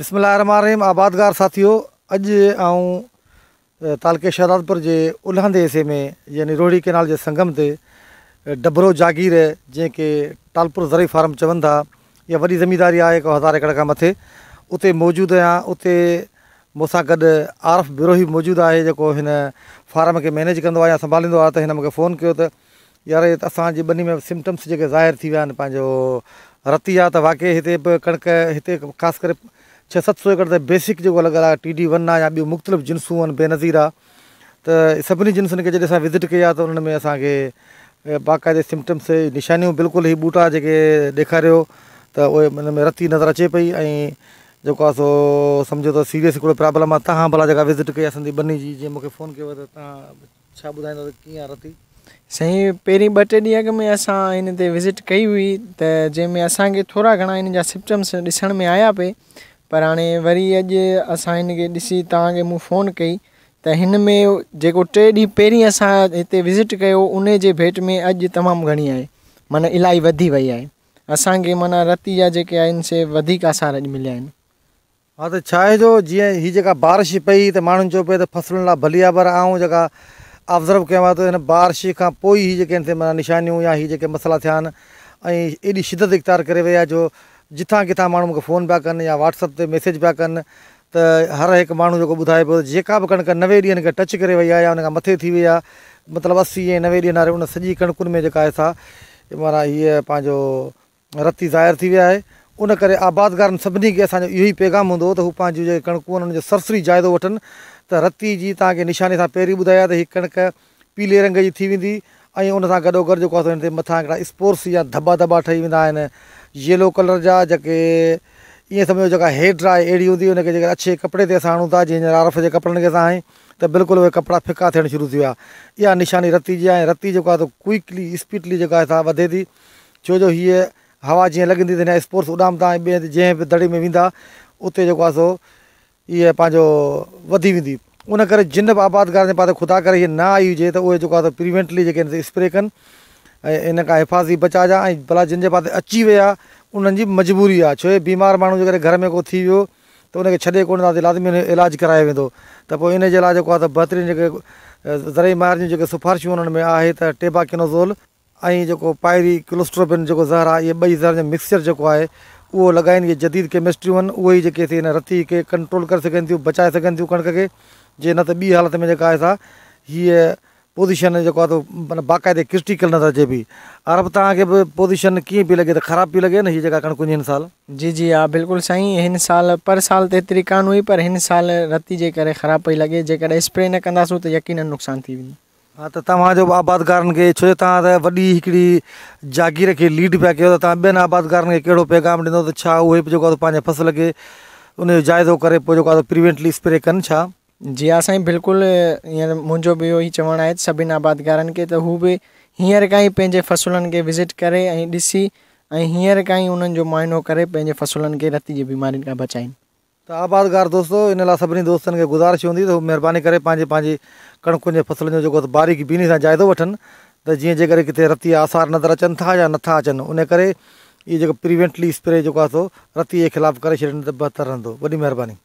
बिस्मिल्लाहिर्रहमानिर्रहीम। आबादगार साथियों, अॼु आऊं तालके शहदादपुर जे उलहंदे हिसे में यानी रोहिड़ी कैनाल जे संगम ते डबरो जागीर जंहिंखे टालपुर ज़रई फार्म चवनि था, इहा वॾी ज़मीदारी आहे 1000 एकड़ खां मथे। उते मौजूदु आहियां। उते मूंसां गॾु आरफ बिरोही मौजूदु आहे जेको हिन फार्म खे मैनेज कंदो आहे या संभालींदो आहे। त हिन मूंखे फ़ोन कयो त यार असांजी ॿनी में सिम्टम्स जेके ज़ाहिर थी विया आहिनि पंहिंजो रती आहे, त वाक़ई हिते बि कणिक हिते ख़ासि करे 600-700 एकड़ त बेसिक जेको लॻल आहे TD1 आहे या ॿियूं मुख़्तलिफ़ जिन्सूं आहिनि बेनज़ीर आहे। त सभिनी जिन्सुनि खे जॾहिं असां विज़िट कई आहे त उन्हनि में असांखे बाक़ाइदे सिम्टम्स निशानियूं बिल्कुलु ई बूटा जेके ॾेखारियो त उहे उन में रती नज़र अचे पई ऐं जेको आहे सो सम्झो त सीरियस हिकिड़ो प्रॉब्लम आहे। तव्हां भला जेका विज़िट कई असांजी ॿनी जी, जीअं मूंखे फ़ोन कयो त तव्हां छा ॿुधाईंदो त कीअं आहे रती? साईं, पहिरीं 2-3 ॾींहं अॻु में असां हिन ते विज़िट कई हुई त जंहिंमें असांखे थोरा घणा हिन जा सिम्टम्स ॾिसण में आया पे, पर हाणे वरी अॼु असां हिन खे ॾिसी तव्हांखे मूं फ़ोन कई त हिन में जेको 3 ॾींहं पहिरीं असां हिते विज़िट कयो उन जे भेट में अॼु तमामु घणी आहे, माना इलाही वधी वई आहे। असांखे माना रती जा जेके आहिनि से वधीक आसार अॼु मिलिया आहिनि। हा, त छा आहे जो जीअं हीअ जेका बारिश पई त माण्हुनि चयो पिए त फसलुनि लाइ भली आहे, पर आऊं जेका ऑब्ज़र्व कयो आहे त हिन बारिश खां पोइ ही जेके आहिनि माना निशानियूं या हीअ जेके मसइला थिया आहिनि ऐं एॾी शिदत इख़्तियार करे वई आहे जो जिथां किथां माण्हू मूंखे फ़ोन पिया कनि या WhatsApp ते मैसेज पिया कनि त हर हिकु माण्हू जेको ॿुधाए पियो जेका बि कणिक 90 ॾींहंनि खे टच करे वई आहे या उनखां मथे थी वई आहे, मतिलबु 80 ऐं 90 ॾींहं वारे उन सॼी कणिकुनि में जेका आहे सा माना हीअ पंहिंजो रती ज़ाहिर थी विया आहे। उन करे आबादगारनि सभिनी खे असांजो इहो ई पैगाम हूंदो त हू पंहिंजूं जेके कणिकूं आहिनि उनजो सरसरी जाइज़ो वठनि त रती जी तव्हांखे निशानी सां पहिरीं ॿुधाया त हीअ कणिक पीले रंग जी थी वेंदी ऐं उन सां गॾोगॾु जेको आहे हिन ते मथां हिकिड़ा स्पोर्स या धॿा धॿा ठही वेंदा आहिनि येलो कलर जा, जेके ईअं सम्झो जेका हेड आहे अहिड़ी हूंदी उनखे जेके अच्छे कपिड़े ते असां आणूं था, जीअं आरफ जे कपिड़नि खे असां आहियूं त बिल्कुलु उहे कपिड़ा फिका थियणु शुरू थी विया। इहा निशानी रती जी आहे। रती जेको आहे त क्विकली स्पीडली जेका आहे सा वधे थी, छो जो हीअ हवा जीअं लॻंदी त हिन स्पोर्स उॾामंदा ऐं ॿिए जंहिं बि दड़े में वेंदा उते जेको आहे सो इहा पंहिंजो वधी वेंदी। उन करे जिन बि आबादगार जे पासे ख़ुदा करे हीअ न आई हुजे त उहे जेको आहे प्रिवेंटली जेके आहिनि स्प्रे कनि ऐं इन खां हिफ़ाज़ती बचाइजा। ऐं भला जिन जे पासे अची विया उन्हनि जी मजबूरी आहे, छो बीमार माण्हू जेकॾहिं घर में को थी वियो त उनखे छॾे कोन था, लाज़मी इलाजु करायो वेंदो। त पोइ इन जे लाइ जेको आहे त बहितरीनु जेके ज़रई माहिर जूं जेके सिफ़ारिशूं उन्हनि में आहे त टेबाकिनोज़ोल ऐं जेको पायरीक्लोस्ट्रोबिन जेको ज़हर आहे, इहे ॿई ज़हर जो मिक्सचर जेको आहे उहो लॻाइनि। इहे जदीद केमिस्ट्रियूं आहिनि, उहे ई जेके हिन रती खे कंट्रोल करे सघनि थियूं, बचाए सघनि थियूं कणिक खे, जे न त ॿी हालत में जेका आहे सा हीअ पोज़ीशन जेको आहे त माना बाक़ाइदे क्रिटिकल नज़र अचे पई। और तव्हांखे बि पोज़ीशन कीअं पई लॻे, त ख़राबु पई लॻे न हीअ जेका कणिकुनि हिन साल? जी हा, बिल्कुलु साईं। हिन साल पर साल त एतिरी कान हुई, पर हिन साल रती जे करे ख़राबु पई लॻे। जेकॾहिं स्प्रे न कंदासूं त यकीनन नुक़सानु थी वेंदो। हा, त तव्हांजो आबादगारनि खे, छो जो तव्हां त वॾी हिकिड़ी जागीर खे लीड पिया कयो, त तव्हां ॿियनि आबादगारनि खे कहिड़ो पैगाम ॾींदो त छा उहे बि जेको आहे पंहिंजे फसल खे उनजो जाइज़ो करे पोइ जेको आहे प्रिवेंटली स्प्रे कनि छा? जी हा साईं, बिल्कुलु। हींअर मुंहिंजो बि इहो ई चवणु आहे सभिनि आबादगारनि खे त हू बि हींअर खां ई पंहिंजे फसुलनि खे विज़िट करे ऐं ॾिसी ऐं हींअर खां ई उन्हनि जो मुआइनो करे पंहिंजे फसुलनि खे रती जी बीमारियुनि खां बचाइनि। त आबादगार दोस्तो, इन लाइ सभिनी दोस्तनि खे गुज़ारिश हूंदी त हू महिरबानी करे पंहिंजी कणिकुनि जे फसलनि जो जेको बारीक़ी बीनी सां जाइज़ो वठनि त जीअं जेकॾहिं किथे रती आसार नज़र अचनि था या नथा अचनि, उन करे इहो जेको प्रिवेंटली स्प्रे जेको आहे सो रती जे ख़िलाफ़ु करे छॾनि त बहितरु रहंदो। वॾी महिरबानी।